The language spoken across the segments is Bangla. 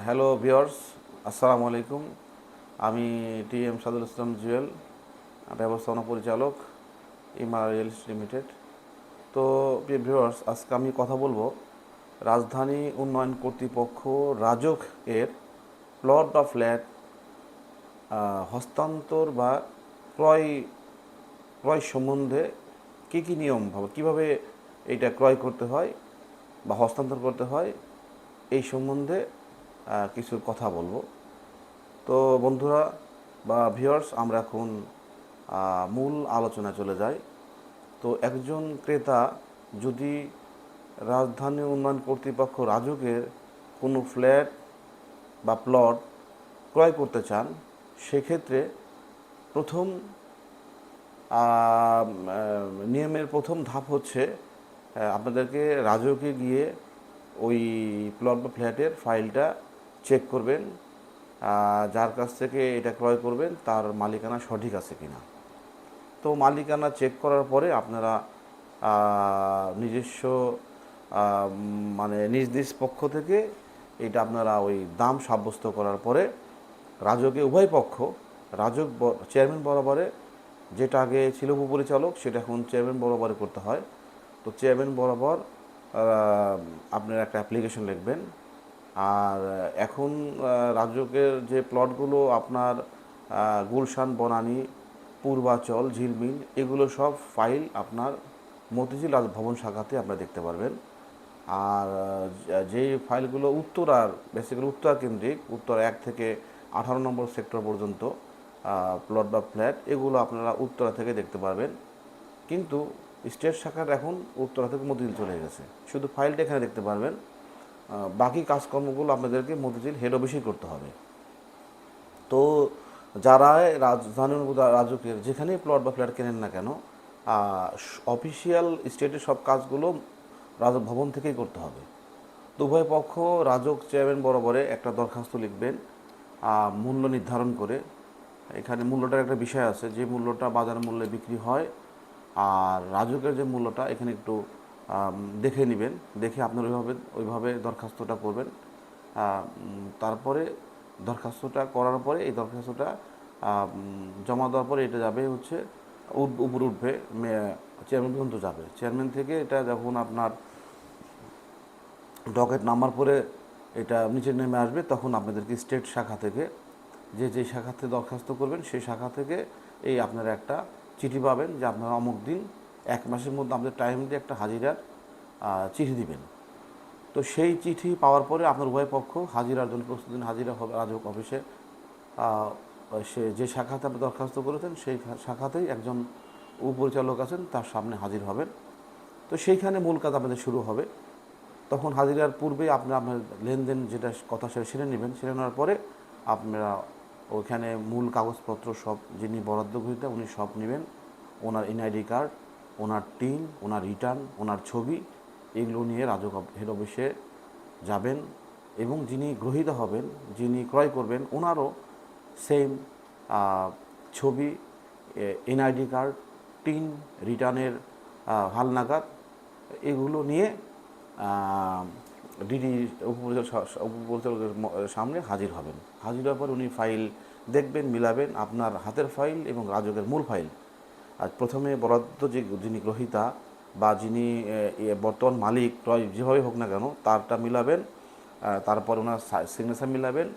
হ্যালো ভিউয়ার্স, আসসালামু আলাইকুম। আমি টি এম সাদুল ইসলাম জুয়েল, ব্যবস্থাপনা পরিচালক, ইমারা রিয়েল এস্টেট লিমিটেড। তো প্রিয় ভিউয়ার্স, আজকে আমি কথা বলবো রাজধানী উন্নয়ন কর্তৃপক্ষ রাজউক এর প্লট বা ফ্ল্যাট হস্তান্তর বা ক্রয় ক্রয় সম্বন্ধে কী কী নিয়ম কীভাবে এইটা ক্রয় করতে হয় বা হস্তান্তর করতে হয় এই সম্বন্ধে কিছু কথা বলবো। তো বন্ধুরা বা ভিউয়ার্স, আমরা এখন মূল আলোচনায় চলে যাই। তো একজন ক্রেতা যদি রাজধানী উন্নয়ন কর্তৃপক্ষ রাজুকের কোনো ফ্ল্যাট বা প্লট ক্রয় করতে চান, সেক্ষেত্রে প্রথম নিয়মের প্রথম ধাপ হচ্ছে আপনাদেরকে রাজুকে গিয়ে ওই প্লট বা ফ্ল্যাটের ফাইলটা চেক করবেন। যার কাছ থেকে এটা ক্রয় করবেন তার মালিকানা সঠিক আছে কিনা। তো মালিকানা চেক করার পরে আপনারা নিজস্ব মানে নিজ নিজ পক্ষ থেকে এটা আপনারা ওই দাম সাব্যস্ত করার পরে রাজকে উভয় পক্ষ রাজক চেয়ারম্যান বরাবরে, যেটা আগে ছিল উপপরিচালক সেটা এখন চেয়ারম্যান বরাবরে করতে হয়। তো চেয়ারম্যান বরাবর আপনার একটা অ্যাপ্লিকেশন লিখবেন। আর এখন রাজুকের যে প্লটগুলো আপনার গুলশান, বনানী, পূর্বাচল, ঝিলমিল, এগুলো সব ফাইল আপনার মতিঝিল রাজ ভবন শাখাতে আপনারা দেখতে পারবেন। আর যেই ফাইলগুলো উত্তরার, বেসিক্যালি উত্তরা কেন্দ্রিক, উত্তর 1 থেকে 18 নম্বর সেক্টর পর্যন্ত প্লট বা ফ্ল্যাট, এগুলো আপনারা উত্তরা থেকে দেখতে পারবেন। কিন্তু স্টেট শাখার এখন উত্তরা থেকে মতিঝিল চলে গেছে, শুধু ফাইলটা এখানে দেখতে পারবেন। বাকি কাজকর্মগুলো আপনাদেরকে মতিঝিল হেড অফিসেই করতে হবে। তো যারা রাজধানী রাজুকের যেখানেই প্লট বা ফ্ল্যাট কেনেন না কেন, অফিসিয়াল স্টেটের সব কাজগুলো রাজক ভবন থেকেই করতে হবে। তো উভয় পক্ষ রাজক চেয়ারম্যান বরাবরে একটা দরখাস্ত লিখবেন মূল্য নির্ধারণ করে। এখানে মূল্যটার একটা বিষয় আছে, যে মূল্যটা বাজার মূল্যে বিক্রি হয় আর রাজুকের যে মূল্যটা এখানে একটু দেখে নেবেন। দেখে আপনার ওইভাবে দরখাস্তটা করবেন। তারপরে দরখাস্তটা করার পরে এই দরখাস্তটা জমা দেওয়ার পরে এটা যাবে হচ্ছে উপরে উঠবে, চেয়ারম্যান পর্যন্ত যাবে। চেয়ারম্যান থেকে এটা যখন আপনার ডকেট নাম্বার পরে এটা নিচে নেমে আসবে, তখন আপনাদেরকে স্টেট শাখা থেকে যে শাখাতে দরখাস্ত করবেন সেই শাখা থেকে এই আপনারা একটা চিঠি পাবেন যে আপনারা অমুক দিন 1 মাসের মধ্যে আপনাদের টাইম দিয়ে একটা হাজিরার চিঠি দিবেন। তো সেই চিঠি পাওয়ার পরে আপনার উভয় পক্ষ হাজিরার জন্য প্রস্তুত হাজিরা হবে রাজক অফিসে। সে যে শাখাতে আপনি দরখাস্ত করেছেন সেই শাখাতেই একজন উপপরিচালক আছেন, তার সামনে হাজির হবেন। তো সেইখানে মূল কাজ আপনাদের শুরু হবে। তখন হাজিরার পূর্বে আপনার লেনদেন যেটা কথা সেটা সেরে নেবেন। সেরে নেওয়ার পরে আপনারা ওইখানে মূল কাগজপত্র সব, যিনি বরাদ্দ গ্রহীতা উনি সব নেবেন। ওনার এনআইডি কার্ড, ওনার টিন, ওনার রিটার্ন, ওনার ছবি, এগুলো নিয়ে রাজক হেড অফিসে যাবেন। এবং যিনি গ্রহীতা হবেন, যিনি ক্রয় করবেন, ওনারও সেম ছবি, এনআইডি কার্ড, টিন, রিটার্নের হালনাগাদ, এগুলো নিয়ে ডিডি উপপরিচালকের সামনে হাজির হবেন। হাজির হওয়ার পর উনি ফাইল দেখবেন, মিলাবেন আপনার হাতের ফাইল এবং রাজকের মূল ফাইল। আর প্রথমে বরাদ্দ যিনি গ্রহীতা বা যিনি বর্তমান মালিক, ক্রয় যেভাবে হোক না কেন, তারটা মিলাবেন। তারপর ওনার সিগনেচার মিলাবেন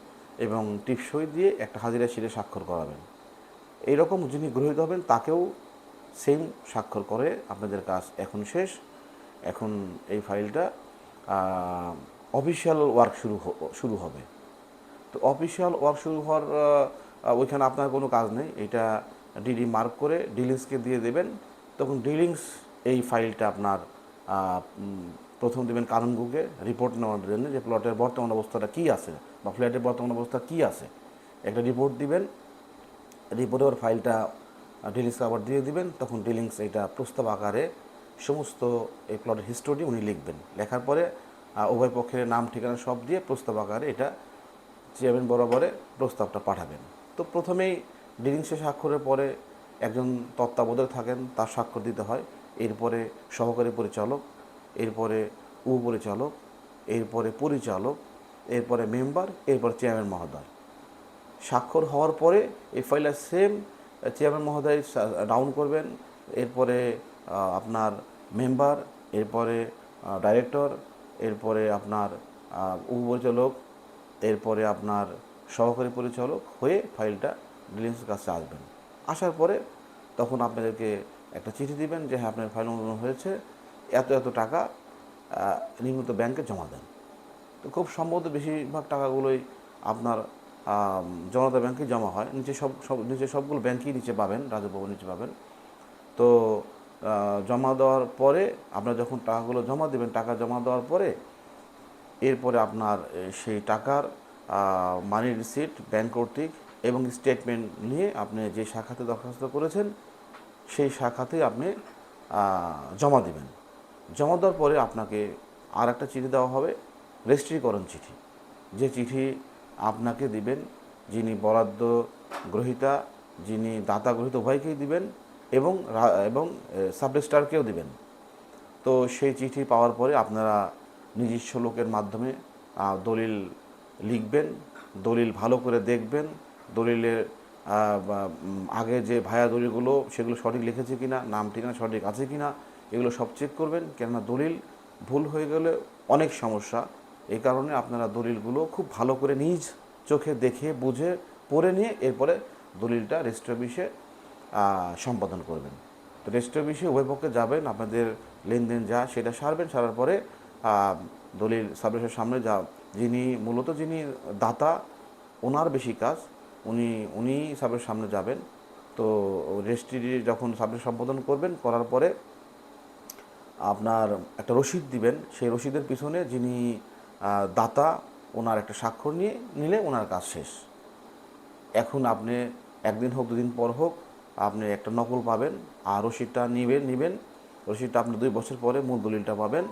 এবং টিপসই দিয়ে একটা হাজিরা শিটে স্বাক্ষর করাবেন। এইরকম যিনি গ্রহীত হবেন তাকেও সেম স্বাক্ষর করে আপনাদের কাজ এখন শেষ। এখন এই ফাইলটা অফিসিয়াল ওয়ার্ক শুরু হবে। তো অফিসিয়াল ওয়ার্ক শুরু হওয়ার ওইখানে আপনার কোনো কাজ নেই, এটা ডিডি মার্ক করে ডিলিংসকে দিয়ে দেবেন। তখন ডিলিংস এই ফাইলটা আপনার প্রথম দেবেন কানুনগুকে রিপোর্ট নেওয়ার জন্য, যে প্লটের বর্তমান অবস্থাটা কী আছে বা ফ্ল্যাটের বর্তমান অবস্থা কী আছে, একটা রিপোর্ট দিবেন। রিপোর্টের ফাইলটা ডিলিংসকে আবার দিয়ে দিবেন। তখন ডিলিংস এটা প্রস্তাব আকারে সমস্ত এই প্লটের হিস্টোরি উনি লিখবেন। লেখার পরে উভয় পক্ষের নাম ঠিকানা সব দিয়ে প্রস্তাব আকারে এটা চেয়ারম্যান বরাবরে প্রস্তাবটা পাঠাবেন। তো প্রথমেই ডিলিংসে স্বাক্ষরের পরে একজন তত্ত্বাবধায়ক থাকেন, তার স্বাক্ষর দিতে হয়। এরপরে সহকারী পরিচালক, এরপরে উপপরিচালক, এরপরে পরিচালক, এরপরে মেম্বার, এরপর চেয়ারম্যান মহোদয়। স্বাক্ষর হওয়ার পরে এই ফাইলটা সেম চেয়ারম্যান মহোদয় ডাউন করবেন, এরপরে আপনার মেম্বার, এরপরে ডাইরেক্টর, এরপরে আপনার উপপরিচালক, এরপরে আপনার সহকারী পরিচালক হয়ে ফাইলটা ডিলিগেন্সের কাছে আসবেন। আসার পরে তখন আপনাদেরকে একটা চিঠি দিবেন যে হ্যাঁ আপনার ফাইল অনুমোদন হয়েছে, এত এত টাকা নিম্নত ব্যাংকে জমা দেন। তো খুব সম্ভবত বেশিরভাগ টাকাগুলোই আপনার জনতা ব্যাংকে জমা হয়। নিচে সবগুলো ব্যাংকই নিচে পাবেন, রাজস্ব ভবন নিচে পাবেন। তো জমা দেওয়ার পরে আপনারা যখন টাকাগুলো জমা দেবেন, টাকা জমা দেওয়ার পরে এরপরে আপনার সেই টাকার মানি রিসিট ব্যাংক কর্তৃক এবং স্টেটমেন্ট নিয়ে আপনি যে শাখাতে দরখাস্ত করেছেন সেই শাখাতে আপনি জমা দেবেন। জমা দেওয়ার পরে আপনাকে আর একটা চিঠি দেওয়া হবে, রেজিস্ট্রিকরণ চিঠি। যে চিঠি আপনাকে দিবেন, যিনি বরাদ্দ গ্রহীতা, যিনি দাতা গ্রহীতা উভয়কেই দিবেন এবং সাব রেজিস্ট্রারকেও দিবেন। তো সেই চিঠি পাওয়ার পরে আপনারা নিজস্ব লোকের মাধ্যমে দলিল লিখবেন, দলিল ভালো করে দেখবেন, দলিলের আগে যে ভায়া দলিলগুলো সেগুলো সঠিক লিখেছে কিনা, নাম ঠিকানা সঠিক আছে কিনা, এগুলো সব চেক করবেন। কেননা দলিল ভুল হয়ে গেলে অনেক সমস্যা। এই কারণে আপনারা দলিলগুলো খুব ভালো করে নিজ চোখে দেখে বুঝে পড়ে নিয়ে এরপরে দলিলটা রেজিস্ট্রি অফিসে সম্পাদন করবেন। তো রেজিস্ট্রি অফিসে উভয় পক্ষে যাবেন, আপনাদের লেনদেন যা সেটা সারবেন। সারার পরে দলিল সাব রেজিস্ট্রারের সামনে যিনি দাতা, ওনার বেশি কাজ, উনি সাব রেজিস্ট্রারের সামনে যাবেন। তো রেজিস্ট্রি যখন সাব রেজিস্ট্রি সম্পাদন করবেন, করার পরে আপনার একটা রসিদ দিবেন। সেই রসিদের পিছনে যিনি দাতা ওনার একটা স্বাক্ষর নিলে ওনার কাজ শেষ। এখন আপনি একদিন হোক দুদিন পর হোক আপনি একটা নকল পাবেন, আর রসিদটা নেবেন। রসিদটা আপনি 2 বছর পরে মূল দলিলটা পাবেন।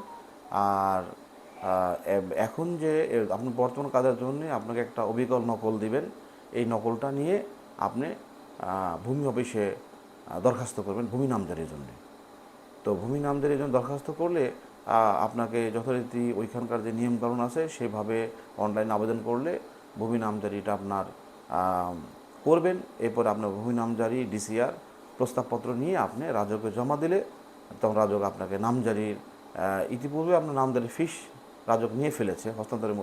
আর এখন যে আপনি বর্তমান কাজের জন্য আপনাকে একটা অবিকল নকল দিবেন। এই নকলটা নিয়ে আপনি ভূমি অফিসে দরখাস্ত করবেন ভূমি নামজারির জন্য। তো ভূমি নামজারির জন্য দরখাস্ত করলে আপনাকে যথারীতি ওইখানকার যে নিয়মকানুন আছে সেভাবে অনলাইন আবেদন করলে ভূমি নামজারিটা আপনার করবেন। এরপর আপনার ভূমি নামজারি ডিসিআর প্রস্তাবপত্র নিয়ে আপনি রাজকে জমা দিলে তখন রাজক আপনাকে নামজারির ইতিপূর্বে আপনার নামজারির ফিস রাজক নিয়ে ফেলেছে, হস্তান্তরের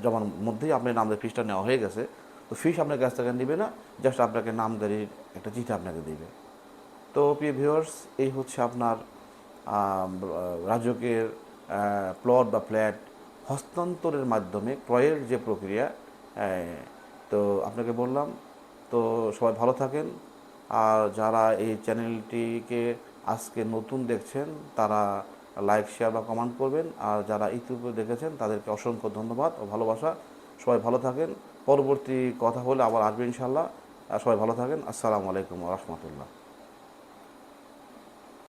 জমার মধ্যেই আপনার নামজারির ফিসটা নেওয়া হয়ে গেছে। তো ফিস আপনার কাছ থেকে নেবে না, জাস্ট আপনাকে নামজারির একটা চিঠি আপনাকে দেবে। তো প্রিয় ভিউয়ার্স, এই হচ্ছে আপনার রাজকের প্লট বা ফ্ল্যাট হস্তান্তরের মাধ্যমে ক্রয়ের যে প্রক্রিয়া। তো আপনাকে বললাম। তো সবাই ভালো থাকেন। আর যারা এই চ্যানেলটিকে আজকে নতুন দেখছেন তারা লাইক, শেয়ার বা কমেন্ট করবেন। আর যারা ইউটিউবে দেখেছেন তাদেরকে অসংখ্য ধন্যবাদ ও ভালোবাসা। সবাই ভালো থাকেন। পরবর্তী কথা হলে আবার আসবে ইনশাল্লাহ। সবাই ভালো থাকেন। আসসালামু আলাইকুম ওয়া রাহমাতুল্লাহ।